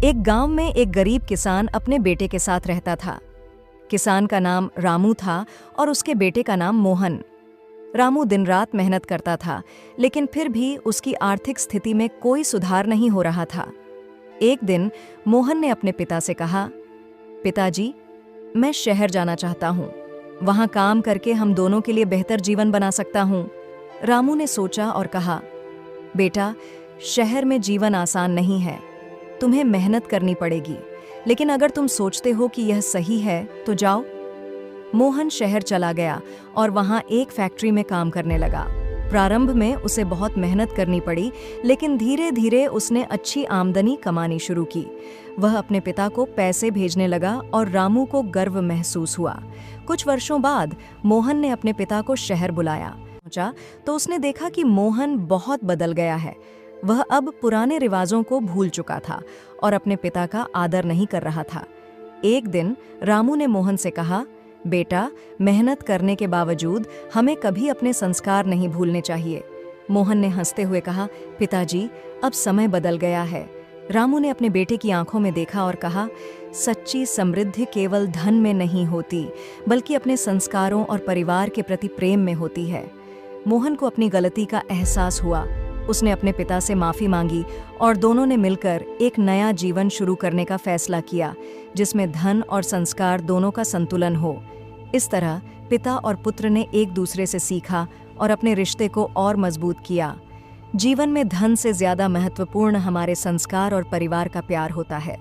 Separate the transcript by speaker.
Speaker 1: एक गांव में एक गरीब किसान अपने बेटे के साथ रहता था। किसान का नाम रामू था और उसके बेटे का नाम मोहन। रामू दिन रात मेहनत करता था, लेकिन फिर भी उसकी आर्थिक स्थिति में कोई सुधार नहीं हो रहा था। एक दिन मोहन ने अपने पिता से कहा, पिताजी, मैं शहर जाना चाहता हूँ। वहाँ काम करके हम दोनों के लिए बेहतर जीवन बना सकता हूँ। रामू ने सोचा और कहा, बेटा, शहर में जीवन आसान नहीं है। तुम्हें मेहनत करनी पड़ेगी, लेकिन अगर तुम सोचते हो कि यह सही है तो जाओ। मोहन शहर चला गया और वहां एक फैक्ट्री में काम करने लगा। प्रारंभ में उसे बहुत मेहनत करनी पड़ी, लेकिन धीरे धीरे उसने अच्छी आमदनी कमानी शुरू की। वह अपने पिता को पैसे भेजने लगा और रामू को गर्व महसूस हुआ। कुछ वर्षों बाद मोहन ने अपने पिता को शहर बुलाया। पहुंचा तो उसने देखा कि मोहन बहुत बदल गया है। वह अब पुराने रिवाजों को भूल चुका था और अपने पिता का आदर नहीं कर रहा था। एक दिन रामू ने मोहन से कहा, बेटा, मेहनत करने के बावजूद हमें कभी अपने संस्कार नहीं भूलने चाहिए। मोहन ने हंसते हुए कहा, पिताजी, अब समय बदल गया है। रामू ने अपने बेटे की आंखों में देखा और कहा, सच्ची समृद्धि केवल धन में नहीं होती, बल्कि अपने संस्कारों और परिवार के प्रति प्रेम में होती है। मोहन को अपनी गलती का एहसास हुआ। उसने अपने पिता से माफी मांगी और दोनों ने मिलकर एक नया जीवन शुरू करने का फैसला किया, जिसमें धन और संस्कार दोनों का संतुलन हो। इस तरह पिता और पुत्र ने एक दूसरे से सीखा और अपने रिश्ते को और मजबूत किया। जीवन में धन से ज्यादा महत्वपूर्ण हमारे संस्कार और परिवार का प्यार होता है।